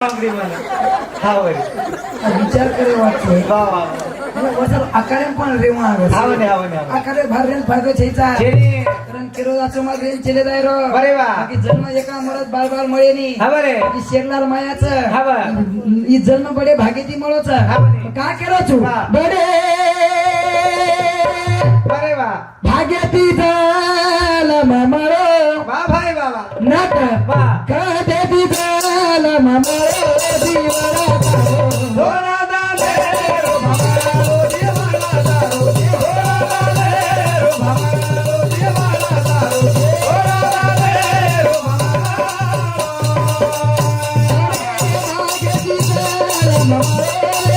विचार करे वाटते आकारे पण रेवा आकारे भाररेन फायदो छेचा कारण केरोदाचो माग रेन चले जाय रो बरे वा की जन्म एका मरत बाळ बाळ मळेनी हा बरे की शेरलार मायाचं हा बा ई जन्म बडे भागेती मळोच हा बरे का केलो छु बडे बरे वा भागेती झाला मामळो वा भाई बाबा नाट वा कदेती झाला मामळो जीवना धोरा दाले रो भामारो जीवना दारो धोरा दाले रो भामारो जीवना दारो धोरा दाले रो भागेती झाला मामळो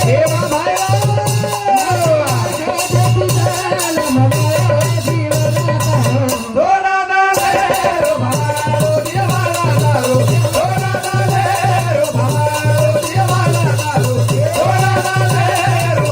हे वा भाई धोरा दाले रो भामारो जीवना दारो धोरा दाले रो भामारो जीवना दारो धोरा दाले रो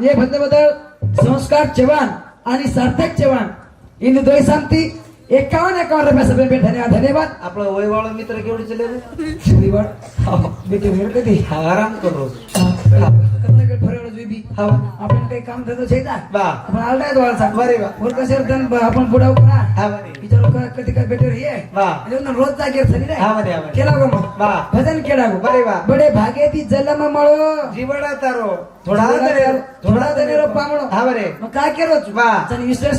हे बद्दल संस्कार चव्हाण आणि सार्थक चव्हाण इन दोय सांगती 51 रुपये सगळे भेटणे धन्यवाद आपला वयवाळ मित्र केवढे चले श्रीवड बेटे भेट कधी आराम करो कर्नाटक फरवड जुबी हा आपण काही काम धंदो छेदा बा आपण आलडाय दोळा बरे बा वर कशेर दन आपण बुडाव करा हा बरे विचारो का कधी काय भेटेर हे बा रोज जागेर झाली रे हा बरे हा बरे केला गो मग बा भजन केला गो बरे बा बडे भागे ती जलम मळो जीवडा तारो थोडा दनेरो पामणो हा बरे मग काय केलो बा जन ईश्वर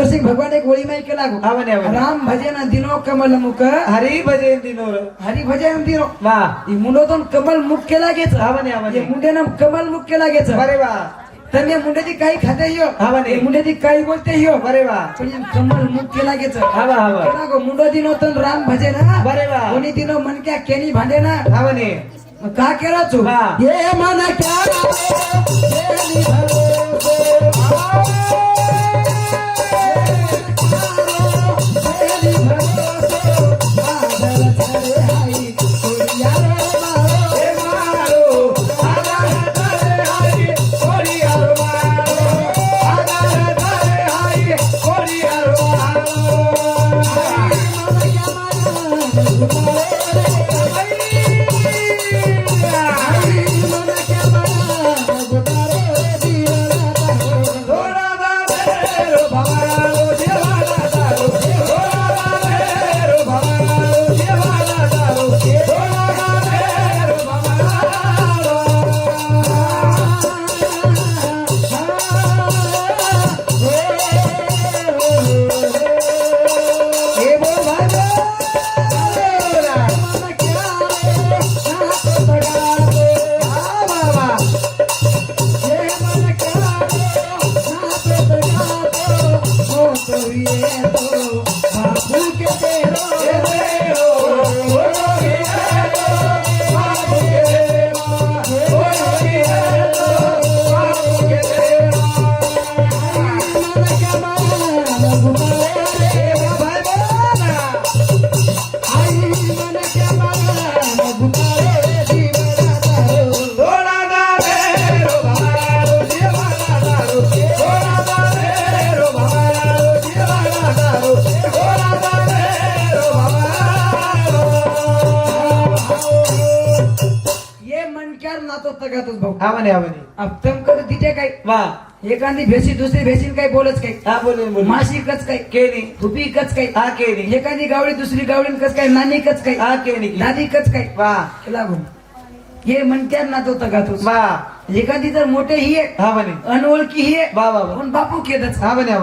सिंह भगवान एक ओळी माई केला गो हा बरे हा बरे राम भजन दिनो कमल मुख हरी भजन दिनोर हरी भजन दिनो बा ई मुंडोतून कमल मुख केला गेच हा बरे हा बरे मुंडेनं कमल मुख केला गेच बरे बा तन्ने मुंडेची काही खाते यो हा बरे मुंडेची काही बोलते यो बरे बा पण कमल मुख केला गेच हा बा हा बा केला गो मुंडो दिनोतून राम भजन बरे बा कोणी दिनो मनक्या केनी भांडे ना हा बरे मग का केला तू हा. ये मन क्या केली भरोसे तगातोच भाऊ हा म्हणे अप्तम कर तिथे काय वा एखादी भेशी दुसरी भेशीन काही बोलच काय हा बोले माशी कच काय केली फुपी कच काय हा केली एखादी गावडी दुसरी गावडीन कच काय नानी कच काय हा केली दादी कच काय वा लागून हे म्हणतात ना तो तगातोच वा एखादी तर मोठे ही आहे हा म्हणे अनओळखी ही आहे वा वा पण बापू केदच हा म्हणे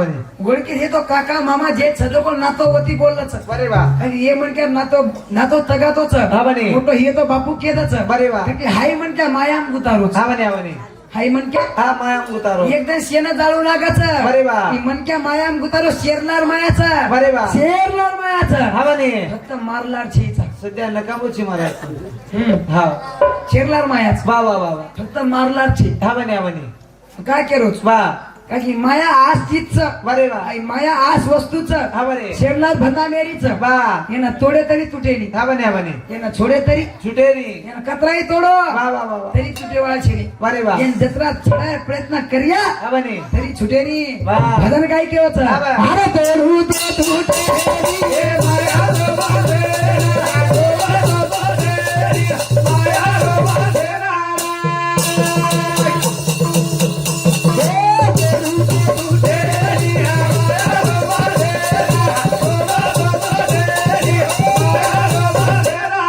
ओळखी हे तो काका मामा जे सदोकोण नातोवती बोललंच बरे वा आणि हे म्हणतात नातो तगातोच हा म्हणे मोठं हे तो बापू केदच बरे वा हाय म्हणत्या मायाम गुतारोच हा म्हणे हाय म्हणक्या हा माया उतारो एकदा शेण जाळू लागायचं बरे वा म्हणक्या मायाम गुतारो शेरणार मायाचा बरे वा शेरणार मायाचा हा म्हणे फक्त मारलार छेचा सध्या नकामोची महाराज हा शेरलार मायाच वा वा वा वा फक्त मारलार छे हा म्हणे काय केरोच वा का की माया आस चीजच बरे वा माया आस वस्तूच हा म्हणे शेरलार भंदा मेरीच वा येना तोडे तरी तुटेली हा म्हणे येना छोडे तरी छुटेरी येना कतराई तोडो वा वा वा वा तरी तुटेवाळा छेरी बरे वा येन जत्रा छडाय प्रयत्न करिया हा म्हणे तरी छुटेनी वा. भजन काय केवच हा बा. भारत तोडू तो तुटेली हे माया रो बाधेरा, रो बाधेरी, माया रो बाधेरा. हे तोडू तो तुटेली, हे माया रो बाधेरा, रो बाधेरी, माया रो बाधेरा.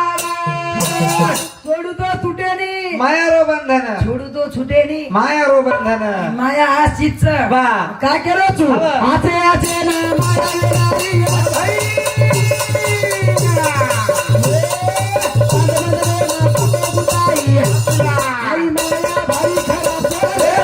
तोडू तो तुटेनी माया रो बंधन छोडू तो छुटेनी माया रो बंधन माया आशीच वा काय केलं तू हवं. आचे आचे ना माया लारी आई. आई माया भाई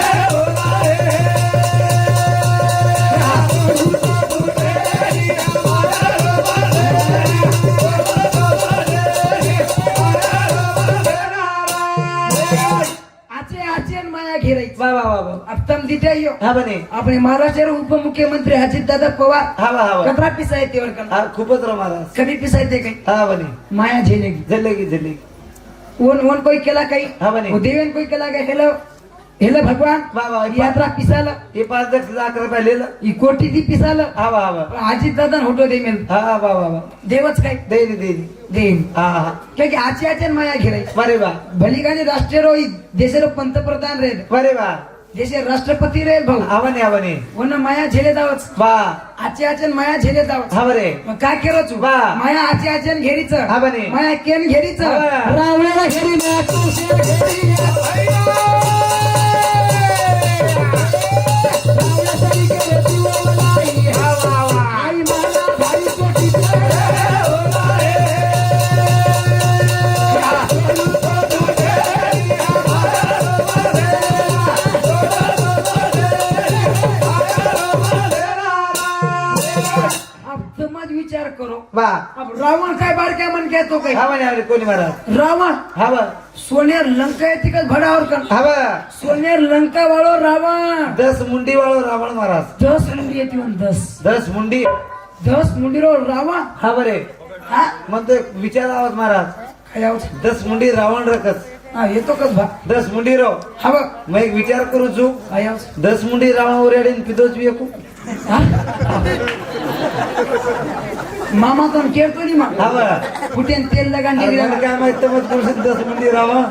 आचे आचे माया घेरायची वा वा वा वा अप्तम दिते यो हा म्हणे આપણે મહારાષ્ટ્ર उपमुख्यमंत्री अजित दादा पवार हवा हवा कतरा पिसाय ते वरकन हा खूपच रो महाराज कमी पिसाय ते काही हा म्हणे माया झेलेगी झल्लेगी ओन ओन कोई केला काही हा म्हणे देवेन कोई केला काय हेलो हेलो भगवान वा वा यात्रा पिसाला हे 5 रुपये लिहिलं ही कोटी ती पिसाला हवा हवा अजित दादा होतो दे मेल हा वा वा वा देवच काय देईनी देईन हा हा काय की आची आची माया घेराय बरे वा भली गाणी राष्ट्रीय रो देशारो पंतप्रधान रे बरे वा देशे राष्ट्रपती रे भाऊ आवने ओन माया झेले दावच वा आची आचन माया झेले दावच हा बरे मग काय केलं तू वा. माया आची आचन घेरीच हा बने. माया केन घेरीच हा. रावणाला घेरी ना तुझे घेरी रावणासाठी केले जीवनाई. आई मला भाई अब समाज विचार करो वा अब रावण काय बारक्या मन कहतो काही आवने कोणी महाराज रावण हवा सोनेर लंका तिकच भडावर कर हवा सोनेर लंका वाळो रावण 10 मुंडी वाळो रावण महाराज 10 मुंडी येते म्हण 10 मुंडी 10 मुंडी रो रावण हा बरे हा म्हणतो विचार आवाज महाराज काय आहोत 10 मुंडी रावण रकस हा येतो कस भा 10 मुंडी रो हा बघ मग एक विचार करू चू काय आहोत 10 मुंडी रावण उरेडीन पिदोच वियकू हा मामा तो केळतो नी मा हवा कुठे तेल लगा मला निघला काय माहित मत करू 10 मुंडी रावण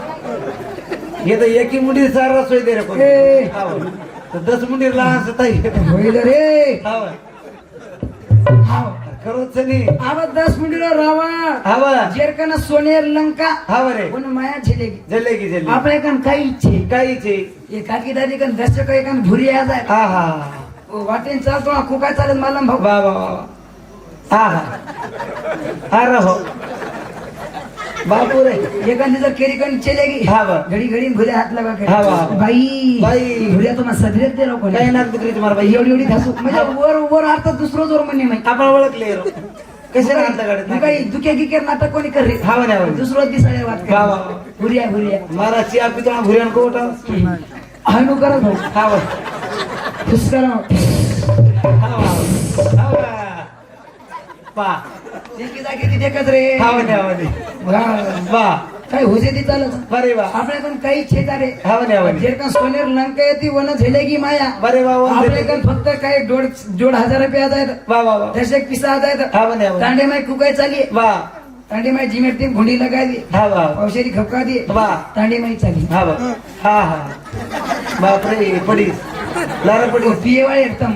हे तर एकी मुंडी सारा सोय दे रे कोणी ए. हवा तर 10 मुंडी लहान सताई होईल रे हवा हा खरोच नाही आवाज 10 मुंडी रो रावण हवा जेरकन सोनेर लंका हवा रे पण माया झेलेगी जल्लेगी आपल्या कन काही इच्छे काहीचे एकाकी दादी कन दर्शक एकान भुरी आज आहे हा हा वाटेन चालतो आखू काय चालेल मला भाऊ वा वा वा हा हा हा रहो बापू रे एखादी जर केरी कन चलेगी हा बा. घडी घडी भुले हात लगा के हा बा. बाई बाई. भुल्या तो सदरेत दे लोक काही नाक दुखरी तुम्हाला बाई एवढी एवढी घासू म्हणजे वर वर अर्थ दुसरं जोर म्हणणे माहिती आपण ओळखले रो कसे राहता गाडीत काही दुखे गिकेर नाटक कोणी कर रे हा म्हणे हा म्हणे. दुसरं दिसाय वाट वा वा वा. भुरिया भुरिया मारा चिया पितो भुऱ्यान कोटा हनु करत भाऊ हा वा फुसकरा हा वा हा वा पा एकी जागी ती देखत रे हा म्हणे हा म्हणे वा काय होते ती चालत बरे वा आपल्याकडून काही छेता रे हा म्हणे हा म्हणे जे का सोनेर लंका येते वन झेलेगी माया बरे वा वा आपल्याकडे फक्त काही जोड हजार रुपये आहेत वा वा वा दशक पिसा आहेत हा म्हणे हा म्हणे तांडे माय कुकाय चाली वा तांडी माई जिमेट ती घोडी लगा दे हा बा औषधी खपका दे बा तांडी माई चाली हा बा हा हा बापरे पडीस लारा पडी पिये वाले एकदम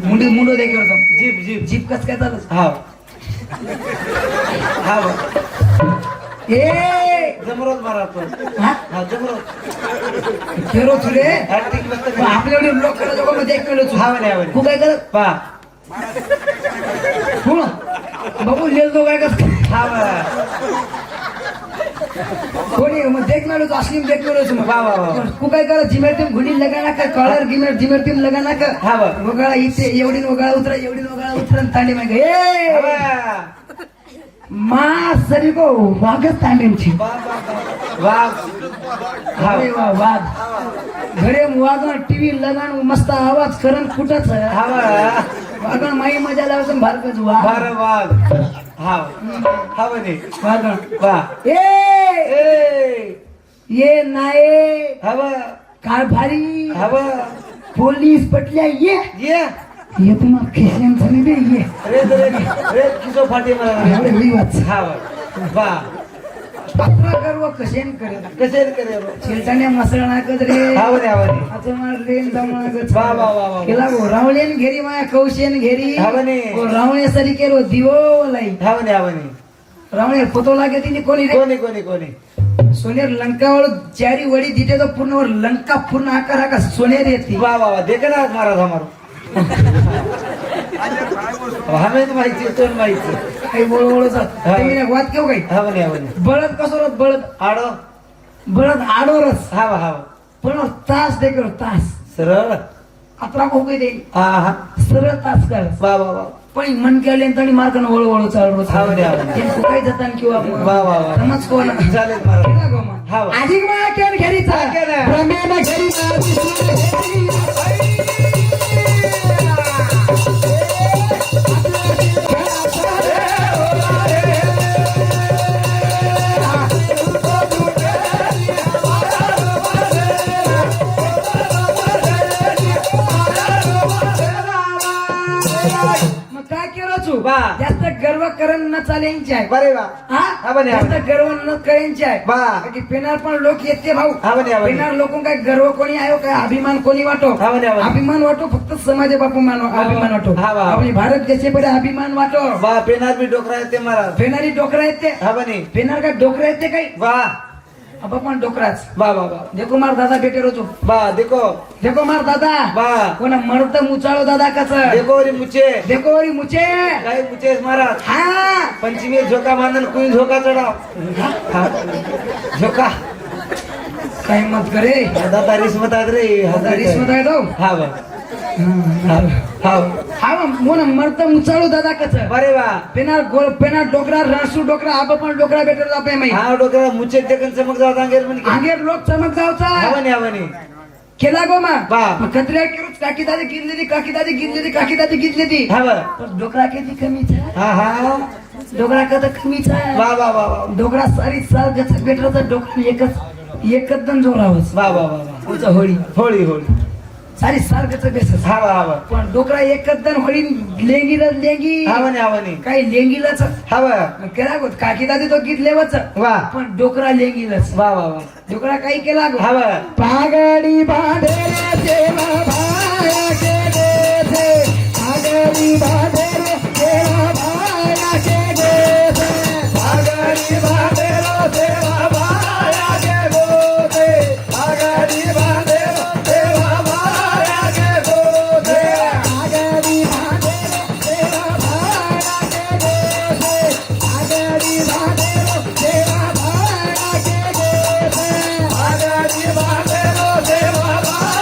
मुंडो मुंडो देखे एकदम जीप जीप जीप कस काय चालत हा हा बा ए जमरोज मारा पण हा हा जमरोज खेरो तुले हा ठीक मस्त आपल्या लोक करत होतो मध्ये एक मिळत हा म्हणे हा म्हणे तू काय करत पा हो बाबू लेल तो काय करत हा बा कोणी मग देख मिळत असली देख मिळत वा वा वा तू काय करत जिमेट टीम घोडी लगाना का कॉलर गिमेट जिमेट टीम लगाना का हा बा वगाळा इथे एवढी वगाळा उतरा एवढी वगाळा उतरा आणि तांडी मागे हा ए बा मा सरी को वागच तांड्यांची वा वा वा अरे वा वाघ घरे वागण टीव्ही लगान मस्त आवाज करण कुठंच हा बा वागण माई मजा लावसन भारकच वाघ बार वाघ हा हा म्हणे वागण वा ए ए ये नाये हा बा कारभारी हा बा पोलीस पटल्या ये ये तुम्हाला खिशान झाली बे ये रे रे रे किसो फाटी मला एवढे विवाद हा बा वा आपला गर्व कशेन करे कसे करे शेलटाने मसळ नाकत रे हा म्हणे हा म्हणे आता मला रेन जमणागत वा वा वा वा केला गो रावळेन घेरी माया कौशेन घेरी हा म्हणे गो रावळे सरी केलो दिवो लाई हा म्हणे हा म्हणे रावळे पोतो लागे तिने कोणी रे कोणी कोणी कोणी सोनेर लंकावळ चारी वडी दिते तो पूर्ण वर लंका पूर्ण आकार का सोनेर येते वा वा वा देख ना महाराज हमारो हमें तो माहिती तो माहिती काही बोळ वाद केव काही हा म्हणे हा म्हणे बळद कसो बळद आडो बळद आडोरच हा वा हा पण तास दे करो तास सरळ अत्रा को दे हा हा सरळ तास कर वा वा वा पण मन केले तरी मार्गन वळवळ चालू हा म्हणे हा म्हणे काही जातान किंवा वा वा वा समज कोण चालेल महाराज हा वा अधिक मा केन घरीचा हा, केन. प्रमेन घरीचा विष्णू मग काय केलं वा. जास्त गर्व करण न चालेंचे आहे बरे वा हा हा म्हणे, हा जास्त म्हणे. गर्व न करायचे आहे वा. बाकी पेनार पण लोक येते भाऊ हा म्हणे, हा म्हणे. पेनार लोक काय गर्व कोणी आहे हो, काय अभिमान कोणी वाटो हा म्हणे, हा म्हणे. अभिमान वाटो फक्त समाज बापू अभिमान वाटो हा वा. आपली भारत देशे पडे अभिमान वाटो वा पेनार भी डोकरा येते महाराज पेनारी डोकरा येते हा म्हणे पेनार काय डोकरा येते काही वा अब पण डोकराच वा वा वा देखो मार दादा बेटे रोचो वा देखो देखो मार दादा वा कोणा मरत मुचाळो दादा कस देखो रे मुचे देखो री मुचे काय मुचेस महाराज हा पंचमी झोका बांधन कुणी झोका चढाव हा. झोका काही मत करे दादा रिश्वत आहेत रे दादा रिश्वत आहे तो हा वा हा हा हा मोन मरत मुचाळो दादा कस बरे वा पेनार गोल पेनार डोकरा रासू डोकरा आप पण डोकरा बेटर जाते माही हा डोकरा मुचे देखन चमक जात अंगेर म्हणे आगेर लोक चमक जावचा हवने हवने केला गो मा वा. कत्र्या किरूच काकी दादी गिरलेली काकी दादी गिरलेली काकी दादी गिरलेली हा वा पण डोकरा किती कमीचा हा हा डोकरा कदा कमीचा वा वा वा वा डोकरा सारी साल गचक बेटरचा डोकरा एकच दन जोरावच वा वा वा वा पुढचा होळी होळी होळी सारी साल गचक बेसस हा वा हा वा पण डोकरा एकच दन होळी लेंगीलाच लेंगी हवने हवने काही लेंगीलाच हा वा केला गो काकी दादी तो गीत लेवच वा पण डोकरा लेंगीलाच वा वा वा डोकरा काही केला गो हा वा पागडी बांधे देवा भाया के देथे पागडी बांधे देवा भाया के देथे आगरी बांधेरो देवा माया के गोदे आगरी बांधेरो देवा माया के गोदे पागडी बांधे देवा भाया के देथे पागडी बांधे देवा भाया के देथे आगरी बांधेरो देवा माया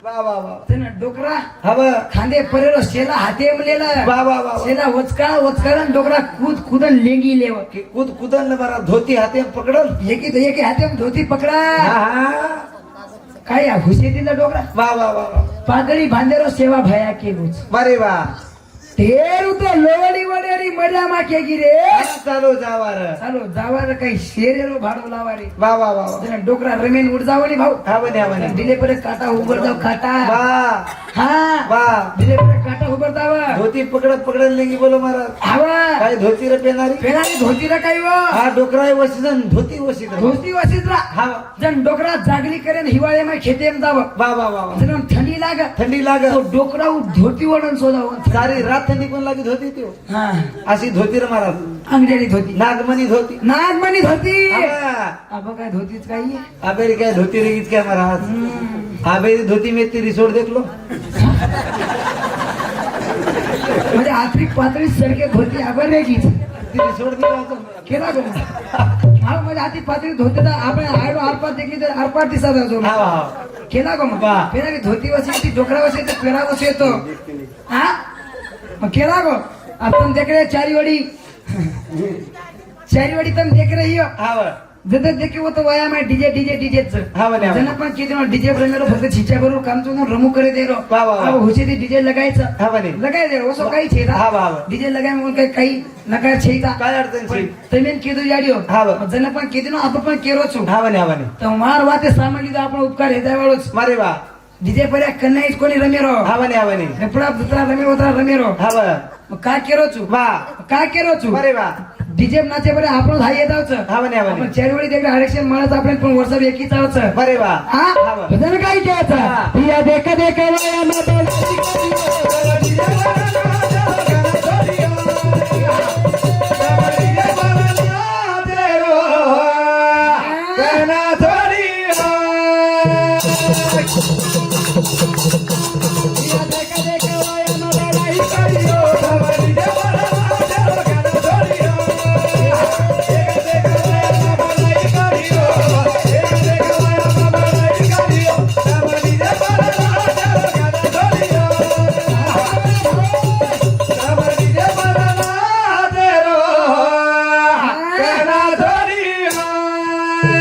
वा वा वा त्यानं डोकरा हव खांदे परेलो शेला हाते मलेला वा वा वा शेला वचकाळा डोकरा कूद कुदन लेंगी लेव कूद कुदन बरा धोती हाते पकडल एकी हाते धोती पकडा हा काय हुसेतीला डोकरा वा वा वा वा पागडी बांधेरो सेवा भया के गुज बरे वा तेरू तो लोवडी वडेरी मजा मा के गिरे चालो जावार चालो जावार काही शेरेरो भाडो लावा रे वा वा वा वा त्यानं डोकरा रमेन उड जावणी भाऊ हावने हावने दिले परे काटा उबर जाव काटा वा हा वा दिले परे काटा उबर जावा धोती पकडत लेंगी बोलो महाराज हवा काय धोती रे पेनारी पेनारी धोती रा काही व हा डोकरा वसीजन धोती वसीजन धोती वासित रा हा जण डोकरा जागली करेन हिवाळे मा खेतेम जाव वा वा वा वा जण थंडी लाग थंडी लाग तो डोकरा धोती वडून सोदाव सारी रात थंडी पण लागी धोती त्यो हा अशी धोती रे महाराज अंगडेरी धोती नागमणी धोती नागमणी धोती हा. अब काय धोतीच काही अबेरी काय धोती रे क्या महाराज अबेरी धोती में तेरी रिसोड देख लो म्हणजे आतरी पातळी सरके धोती आबर रे की ती रिसोड दिला केला गो हा म्हणजे हाती पातळी धोती तर आपण आडो आरपार देखली तर आरपार दिसत असतो हा वा केला गो मग वा. पेरा की धोती वसे ती डोकरा वसे तर पेरा वसे येतो हा मग केला गो आपण देखरे चारी वडी तम देख रही हो हा वा जर देखी वो तो वया में डीजे हा म्हणे जन पण किती डीजे बनलो फक्त छिच्या बरोबर काम तो रमू करे दे रो वा, वा, वा. अब हुसे ती डीजे लगायचं हा म्हणे लगाय दे रो सो काही छेदा हा वा वा डीजे लगाय मग काही नकार छेदा काय अडचण छे तमेन किदू जाडियो हा वा. जन पण किती नो आपण पण केरो छु हा म्हणे तर मार वाते सामान्य तो आपण उपकार हे द्यावाळोच मारे वा डीजे पर्या कन्नाईच कोणी रमेरो हा म्हणे रपडा दुसरा रमेरो हा वा मग काय केरो छु वा काय केरो छु मारे वा डीजे नाचे बरे आपण हाय येतावच हा म्हणे आपण चारी वेळी देखील आरक्षण म्हणत आपण पण वर्षात एकीच आहोत बरे वा हा हा वा. बदल काय घ्यायचं हा. या देखा देखा वया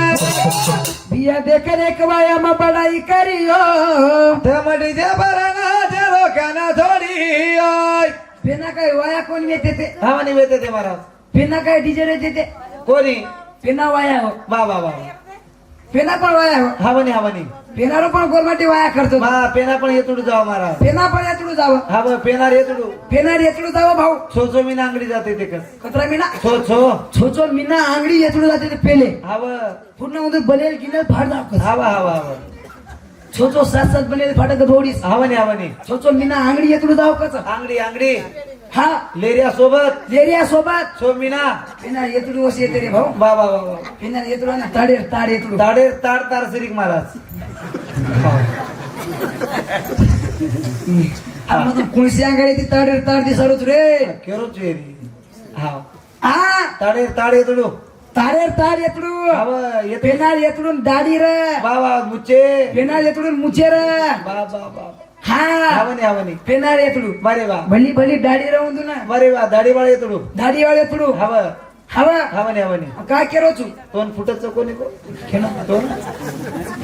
बिया देख देख वया में बड़ाई करियो तमडी जे बरना जे लोकांना थोडी ओय पेना काय वया कोण येते ते हा म्हणे वेते ते महाराज पेना काय डीजे येते ते कोणी पेना वया हो वा वा वा पेना पण वया हो हा म्हणे पेनारो पण गोरमाटी वया करतो मा पेना पण येतुडू जाव महाराज पेना पण यातून जावं हा ब पेनार येतुडू पेनार येतून जावं भाऊ छोचो मी नांगडी जाते ते कस कतरा मीना छो छोचो मीना आंगडी येतून जाते ते पेले हा ब पूर्ण उदर बनेल किने फाड दाव कस हा छोचो सात बनेल फाटक धोडीस हा म्हणे छोचो मीना आंगडी येतून जाव कस अंगडी हा लेरिया सोबत लेरिया सोबत सो मीना पेना येतून वस येते रे भाऊ वा वा वा वा पेना येतून ताड येतून ताडे तार सिरिक महाराज आपण कुणसी आंगडी ती ताड दिसरूच रे केरो चेरी हा हा ताडे येतुडू ताड येतून हा ब येते पेनार येतून दाढी रे वा वा मुच्चे पेनार येतून मुचे रे बा हा म्हणे पेनार येतून बरे वा भली दाढी राहून तू ना बरे वा दाढी बाळ येतुडू दाढी वाळे तुडू हवा हवा म्हणे काय केरो तू तोन फुटच कोणी को खेळा तोन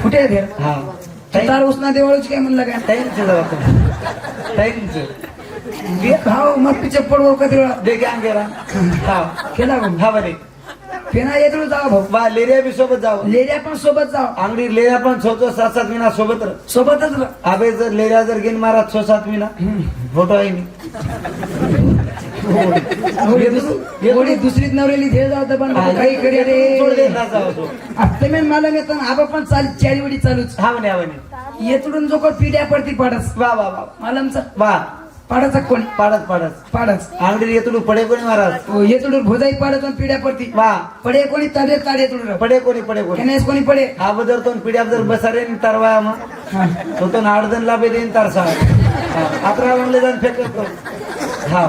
कुठे दे हा तार उसना देवाळूच काय म्हणलं काय टाइमचे जावा तो टाइमचे भाऊ मग पिचे पडवो कधी वेळा दे गॅंग गेला हा केला गो हा बरे पेना येतून जाव भाऊ वा लेरिया बी सोबत जाव लेऱ्या पण सोबत जाव अंगडी लेरिया पण 6-7 महिना सोबत रह सोबतच रह. आबे जर लेरिया जर गेन मारा 6-7 महिना फोटो आहे मी एवढी दुसरीच नवरेली धे जाव तर पण काही करी सोड दे रे ना जाव तो आता मी मला येतो आबा पण चारी वडी चालूच हा म्हणे येतून जो कोण पिढ्या पडती पाडस वा वा वा मालमचा वा पाडाचा कोणी पाडच अंगडी येतुडू पडे कोणी महाराज येतून भोजाई पाडत पिढ्या पडती वा पडे कोणी ताड येतून पडे कोणी केनेस कोणी पडे हा बदर तो पिढ्या जर बसारे तरवाया मग तो आडदन लाभे देईन तार सा अकरा वाजले जाऊन फेकत तो हा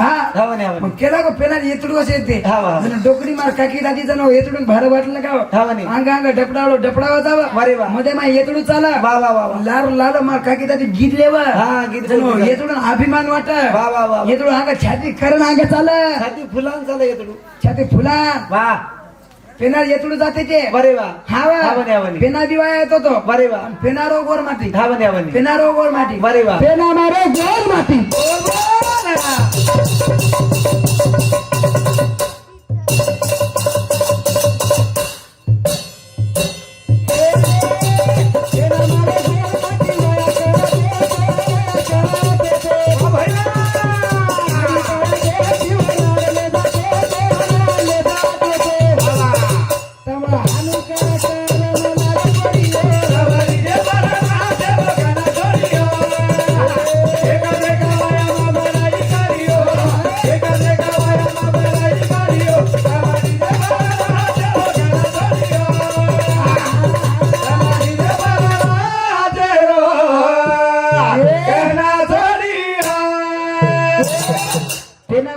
हा मग केला गो पेना येतडू असे येते डोकरी मार काकी दादी जण येतडून भार वाटलं का अंग अंग डपडावलो डपडावा जावा मध्ये मा येतडू चाला लार लाल मार काकी दादी गीत लेवा येतडून अभिमान वाट येतडू अंग छाती करण अंग चाल छाती फुलान चाल येतडू छाती फुला पेनार येतडू जाते ते हा पेना बी वाया येतो तो पेनारो गोर माती पेनारो गोर माती पेना मारो गोर माती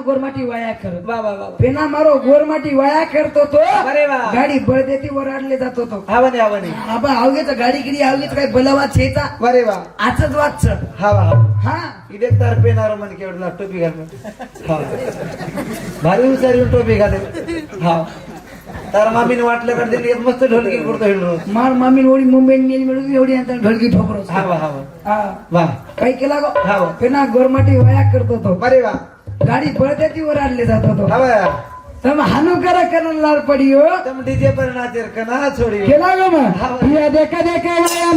गोरमाटी वाया कर पेना मारो गोरमाटी वाया करतो तो गाडी बळ देती वराडले जातो तो आबा आवगेच गाडी गिरी आवगेच काय बलवात छेचा आचच वाच हा इथे तर पेनार मन केवढला टोपी घाल भारी हुशारी टोपी घाले हा तर मामीने वाटलं करते मस्त ढोलकी करतो हिंडलो मार मामीन ओळी मुंबई मिळून एवढी आता ढोलकी ठोकरो वा काही केला गो पेना गोरमाटी वाया करतो तो गाडी बळदेती वर आणले जातो तो तम हानुकरा करण लाल पडियो तम डीजे पर नाचेर कना छोड़ी केला गो मग ये देखा देखा वाया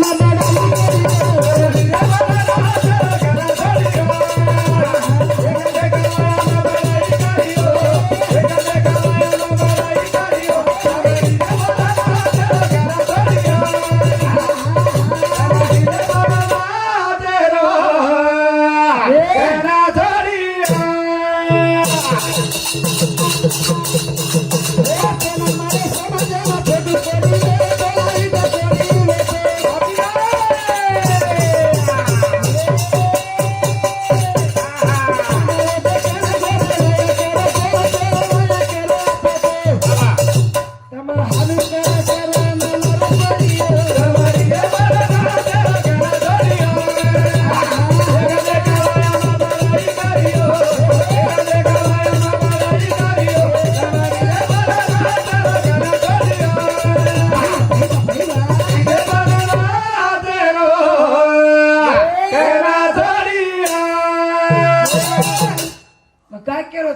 काय केलो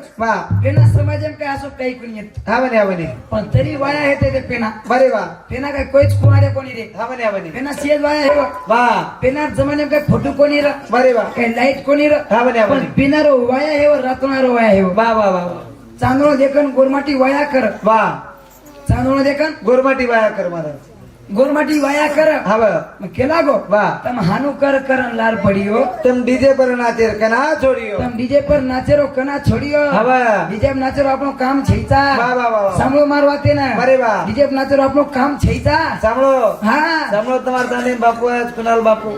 पेना समाज काय असो काही कोणी येत पण तरी वाया येते ते पेना पेना काय कोईच कुमारे कोणी रे पेना शेज वाया हे पेना जमाने काय फोटो कोणी रे काही लाईट कोणी रे पण पिनारो वाया हे रातणारो वाया हे चांदोळ देखन गोरमाटी वाया कर चांदोळ देखन गोरमाटी वाया कर महाराज गोरमाटी वाया कर केला गो तम हानु कर करन लाल पडियो तम डीजे पर नाचेर कना छोड़ियो तम डीजे पर नाचेरो कना छोड़ियो डीजे पर नाचेरो आपनो काम छईचा सामळो मारवाते ना डीजे पर नाचेरो आपनो काम छईचा सामळो तुम्हार दाने बापू आज कुणाल बापू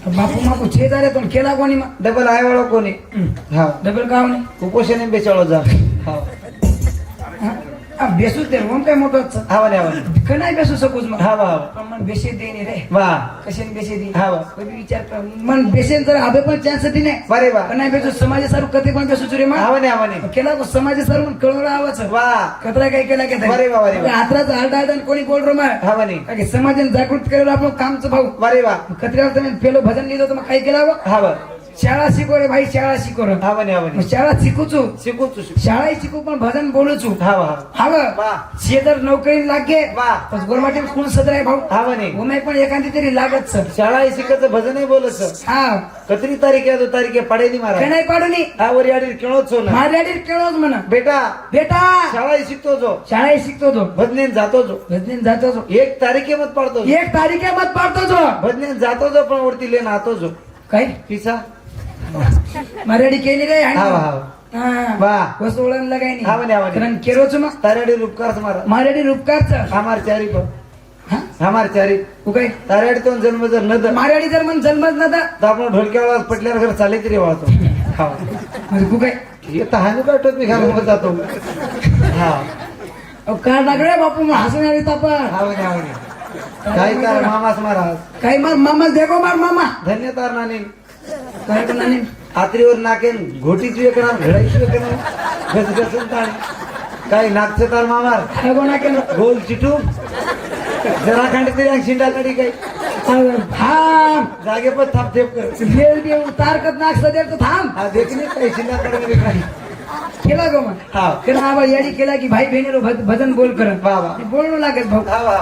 बापू छेचा रे पण केला कोणी डबल आय वाळो कोणी डबल का कोणी कुपोषण बेचाळो जा बेसू दे मग काय मोठं का नाही बेसू सकूच मग मन बेसे देणे रे कशाने बेसे दे कधी विचार कर मन बेसेन तर आबे पण चान्स नाही नाही बेसू समाज सारू कधी पण बेसू रे मग केला समाज सारू पण कळवला आवाज कतरा काय केला की हातराचा आरडा कोणी बोल रो मग समाजाने जागृत करायला आपण कामचं भाऊ कतऱ्यावर तुम्ही पेलो भजन लिहिलं तर मग काय केला शाळा शिको रे भाई शाळा शिको रे शाळा शिकूचू शाळा शिकू पण भजन बोलूचू शेजार नोकरी लागे गोरमाटी कोण सदर आहे भाऊ उमे पण एखादी तरी लागत शाळा शिकायचं भजन बोलत कतरी तारीख आहे तो तारीख पडेली मारा नाही पाडूनी वर याडीर केळोच मार्याडीर केळोच म्हणा बेटा शाळा शिकतो जो शाळा शिकतो जो भजनेन जातो जो एक तारीखे मत पाडतो जो भजनेन जातो जो पण वरती लेन आतो जो काय पिसा मराठी केली रे वस्तू ओळख लगाय कारण केरोच मग तारेडी रूपकारच मारा मराठी रूपकारच हमार चारी काय तारेडी तो जन्म जर नद मराठी जर मन जन्मच नदा तर आपण ढोलक्यावर पटल्यावर घर चाले तरी वाळतो म्हणजे काय येता हानी काढतो मी घालून जातो हा अहो, का टाकले बापू मग हसून आली तापा आवडे आवडे काय कर मामास महाराज काही मार मामा देखो मार मामा धन्य तार नानी काय पण नाही आत्रीवर नाकेन घोटीची एक नाम घडायची एक नाम गजगजून ताण काय नागचे तार मामार काय कोणा केलं गोल चिटू जरा खांड तरी शिंडा कडी काही हा जागे पण थाप थेप कर देव देव तारकत नाक सदैव तो थांब हा देखणी काही शिंडा कडे काही केला गो मग हा केला आबा याडी केला की भाई बहिणीरो भजन बोल कर वा वा बोलणं लागत भाऊ हा वा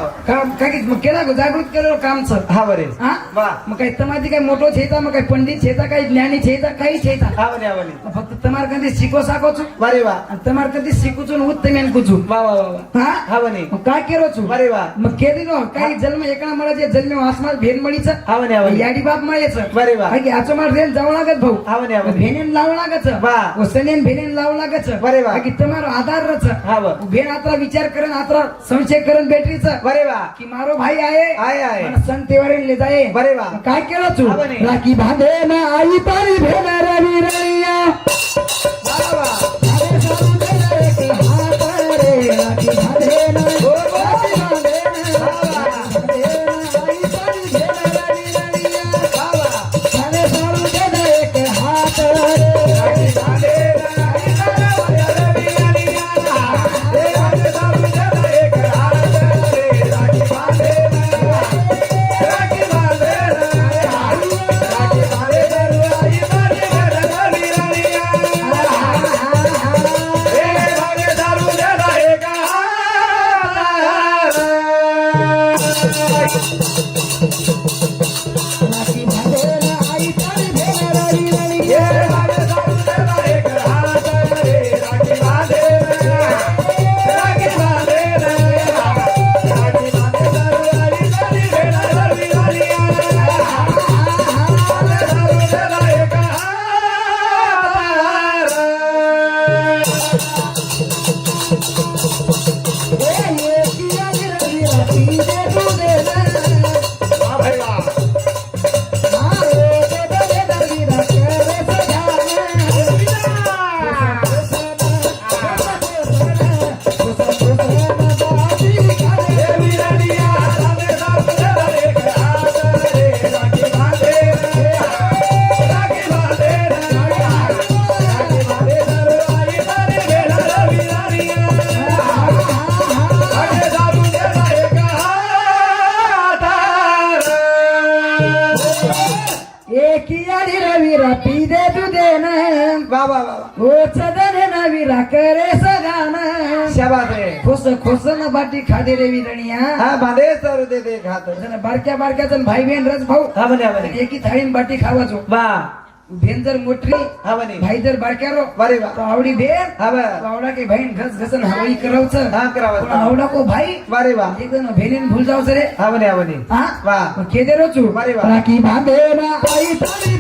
काय की मग केला गो जागृत केलं कामचं हा बरे हा वा मग काही तमाजी काही मोठो छेता मग काही पंडित छेता काही ज्ञानी छेता काही छेता हा बरे हा बरे मग फक्त तमार कधी शिको साको बरे वा आणि तमार कधी शिकूचून उत्तमेन कुचू वा वा वा वा हा हा बने मग काय केलो छू बरे वा मग केली नो काही जन्म एका मला जे जन्म आसमास भेन मळीचं हा बने हा बने याडी बाप मळेचं बरे वा की आचो मार रेल जाऊ लागत भाऊ हा बने हा बने भेनेन लावू लागत वा. वसनेन भेनेन लावू लागत बरे वा. की તમારો આધાર રચ હા વા બેન આતરા વિચાર કરન આતરા સંશય કરન બેટરી છે બરે વા કે મારો ભાઈ આયે આય આય મને સંત તહેવારે લે જાય બરે વા काय केलं तू हा बने. राखी बांधे ना आई तारी भेन रवी रळिया वा वा अरे सारू दे एक हात रे राखी बांधे ना हो, हो. राखी बांधे ना वा वा बांधे ना आई तारी भेन रवी रळिया वा वा अरे सारू दे एक हात रे राखी बांधे ना आई तारा रवी रळिया रे राखी बांधे ना एक हात रे राखी बांधे ना राखी बांधे ना राखी बांधे ना आई तारी रवी रळिया रे भागे दारू देना एक हात राखी बांधे ना आई तारी भेन रवी ये रळिया भागे दारू देना एक हात रे राखी बांधे ना राखी बांधे ना राखी बांधे दारू आई तारी रवी रळिया दारू देना एक हात ये किया रवी राखी दे तू दे ना वाह भाई वाह देवी रड़िया सामने दारू देना एक हात रे राखी बांधे ना राखी बांधे ना राखी बांधे दारू आई तारी रवी रळिया भागे दारू देना एक हात रवी दे तू दे ना वाह वाह वाह हो चदने ना विरा करे सगाना शाबाश रे खुस खुस न बाटी खादे रे विरणिया हा बांधे दारू दे दे हात जण बारक्या बारक्या जण भाई बहीण रच भाऊ हा बने हा बने एकी थाळीन बाटी खावाचो वाह भेन जर मोटरी हा बने भाई जर बारक्या रो बरे वाह तो आवडी भेन हा बा तो आवडा की बहीण घस घसन हवाई करावचं हा करावा पण आवडा को भाई बरे वाह एक जण भेनेन भूल जावचं रे हा बने हा वाह मग केदे रोचू बरे वाह. राखी बांधे ना आई तारी